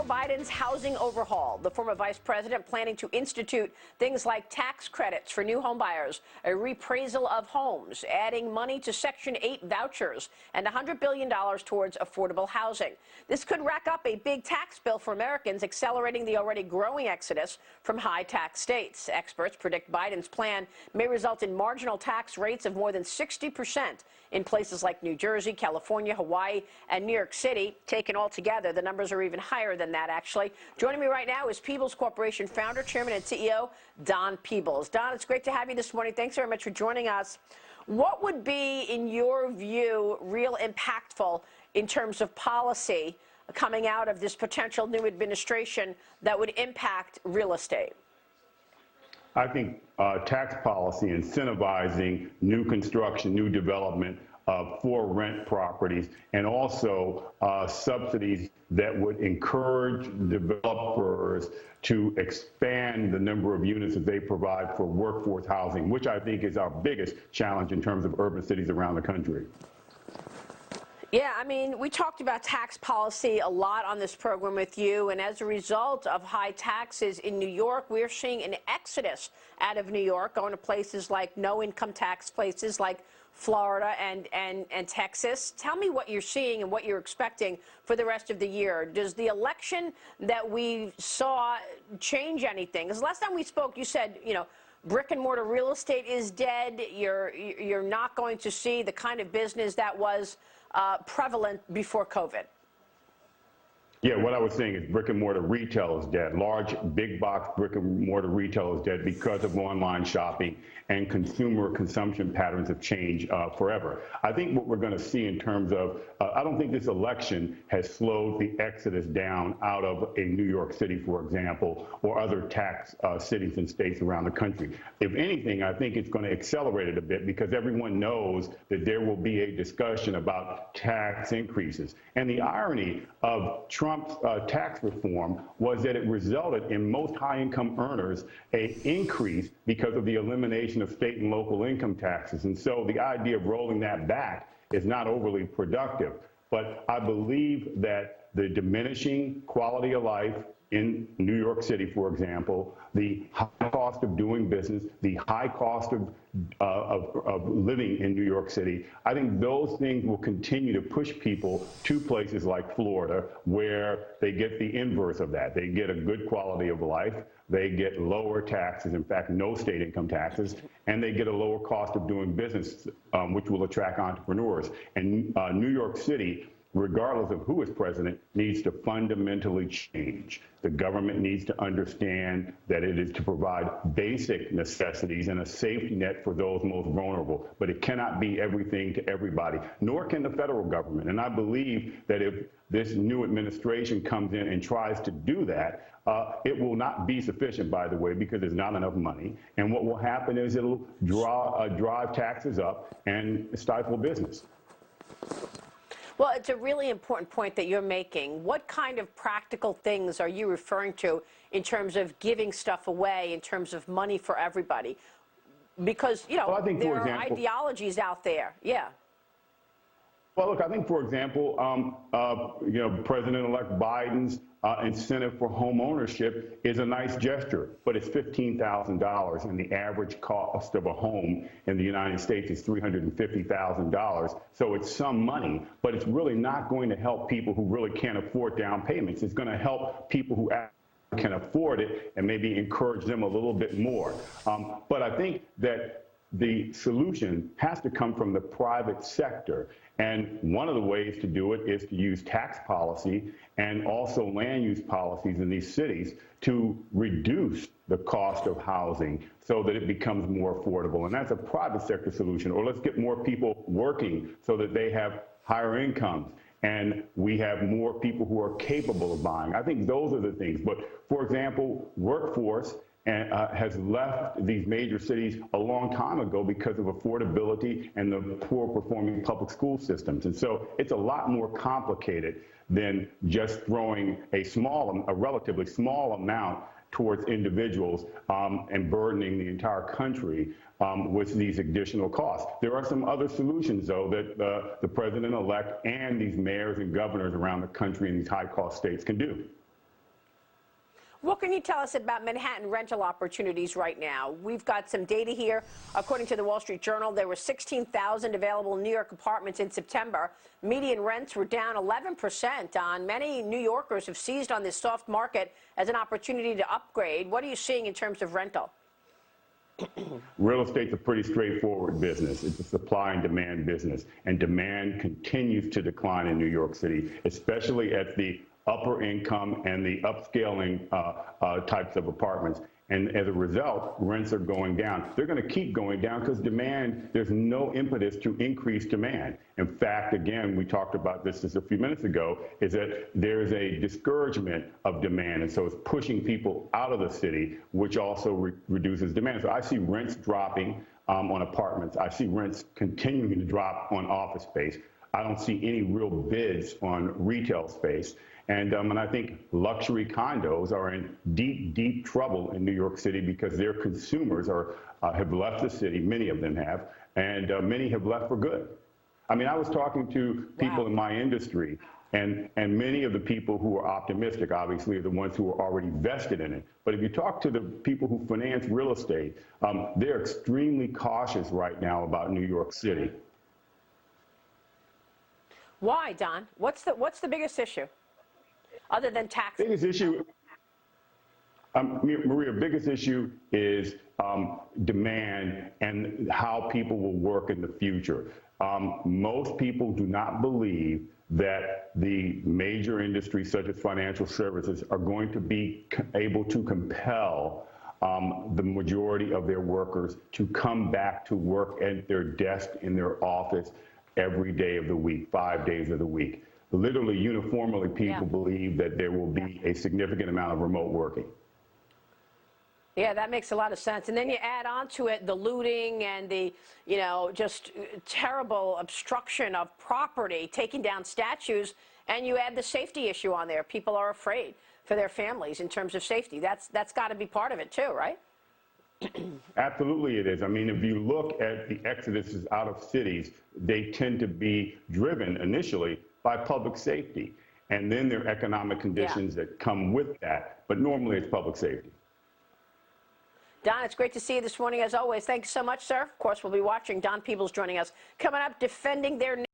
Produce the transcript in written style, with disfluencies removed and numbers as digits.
Biden's housing overhaul. The former vice president planning to institute things like tax credits for new homebuyers, a reappraisal of homes, adding money to Section 8 vouchers, and $100 billion towards affordable housing. This could rack up a big tax bill for Americans, accelerating the already growing exodus from high-tax states. Experts predict Biden's plan may result in marginal tax rates of more than 60% in places like New Jersey, California, Hawaii, and New York City. Taken all together, the numbers are even higher than that, actually. Joining me right now is Peebles Corporation founder, chairman, and CEO, Don Peebles. Don, it's great to have you this morning. Thanks very much for joining us. What would be, in your view, real impactful in terms of policy coming out of this potential new administration that would impact real estate? I think tax policy incentivizing new construction, new development for rent properties, and also subsidies that would encourage developers to expand the number of units that they provide for workforce housing, which I think is our biggest challenge in terms of urban cities around the country. Yeah, I mean, we talked about tax policy a lot on this program with you, and as a result of high taxes in New York, we're seeing an exodus out of New York, going to places like no-income tax places like Florida and Texas. Tell me what you're seeing and what you're expecting for the rest of the year. Does the election that we saw change anything? Because last time we spoke, you said, you know, brick and mortar real estate is dead. You're not going to see the kind of business that was prevalent before COVID. Yeah, what I was saying is brick and mortar retail is dead. Large, big box brick and mortar retail is dead because of online shopping, and consumer consumption patterns have changed forever. I think what we're going to see in terms of, I don't think this election has slowed the exodus down out of a New York City, for example, or other tax cities and states around the country. If anything, I think it's going to accelerate it a bit because everyone knows that there will be a discussion about tax increases. And the irony of Trump's tax reform was that it resulted in most high-income earners an increase because of the elimination of state and local income taxes. And so the idea of rolling that back is not overly productive. But I believe that the diminishing quality of life in New York City, for example, the high cost of doing business, the high cost of living in New York City, I think those things will continue to push people to places like Florida, where they get the inverse of that. They get a good quality of life, they get lower taxes, in fact, no state income taxes, and they get a lower cost of doing business, which will attract entrepreneurs. And New York City, regardless of who is president, needs to fundamentally change. The government needs to understand that it is to provide basic necessities and a safety net for those most vulnerable, but it cannot be everything to everybody, nor can the federal government. And I believe that if this new administration comes in and tries to do that, it will not be sufficient, by the way, because there's not enough money. And what will happen is it'll drive taxes up and stifle business. Well, it's a really important point that you're making. What kind of practical things are you referring to in terms of giving stuff away, in terms of money for everybody? Because, you know, well, there are ideologies out there. Yeah. Well, look, I think, for example, you know, President-elect Biden's incentive for home ownership is a nice gesture, but it's $15,000, and the average cost of a home in the United States is $350,000. So it's some money, but it's really not going to help people who really can't afford down payments. It's going to help people who can afford it and maybe encourage them a little bit more. But I think that the solution has to come from the private sector. And one of the ways to do it is to use tax policy and also land use policies in these cities to reduce the cost of housing so that it becomes more affordable. And that's a private sector solution. Or let's get more people working so that they have higher incomes and we have more people who are capable of buying. I think those are the things. But for example, workforce has left these major cities a long time ago because of affordability and the poor performing public school systems. And so it's a lot more complicated than just throwing a relatively small amount towards individuals and burdening the entire country with these additional costs. There are some other solutions, though, that the president-elect and these mayors and governors around the country in these high-cost states can do. What can you tell us about Manhattan rental opportunities right now? We've got some data here. According to the Wall Street Journal, there were 16,000 available New York apartments in September. Median rents were down 11% on. Many New Yorkers have seized on this soft market as an opportunity to upgrade. What are you seeing in terms of rental? Real estate's a pretty straightforward business. It's a supply and demand business, and demand continues to decline in New York City, especially at the upper income and the upscaling types of apartments. And as a result, rents are going down. They're going to keep going down because demand, there's no impetus to increase demand. In fact, again, we talked about this just a few minutes ago, is that there's a discouragement of demand. And so it's pushing people out of the city, which also reduces demand. So I see rents dropping on apartments. I see rents continuing to drop on office space. I don't see any real bids on retail space. And I think luxury condos are in deep, deep trouble in New York City because their consumers have left the city. Many of them have, and many have left for good. I mean, I was talking to people in my industry, and many of the people who are optimistic, obviously, are the ones who are already vested in it. But if you talk to the people who finance real estate, they're extremely cautious right now about New York City. Why, Don? What's the biggest issue? Other than taxes? Biggest issue, Maria, biggest issue is demand and how people will work in the future. Most people do not believe that the major industries such as financial services are going to be able to compel the majority of their workers to come back to work at their desk in their office every day of the week, 5 days of the week. Literally, uniformly, people believe that there will be a significant amount of remote working. Yeah, that makes a lot of sense. And then you add on to it the looting and the, just terrible obstruction of property, taking down statues, and you add the safety issue on there. People are afraid for their families in terms of safety. That's got to be part of it too, right? Absolutely it is. I mean, if you look at the exoduses out of cities, they tend to be driven initially by public safety, and then there are economic conditions that come with that, but normally it's public safety. Don, it's great to see you this morning as always. Thanks so much, sir. Of course, we'll be watching. Don Peebles joining us. Coming up, defending their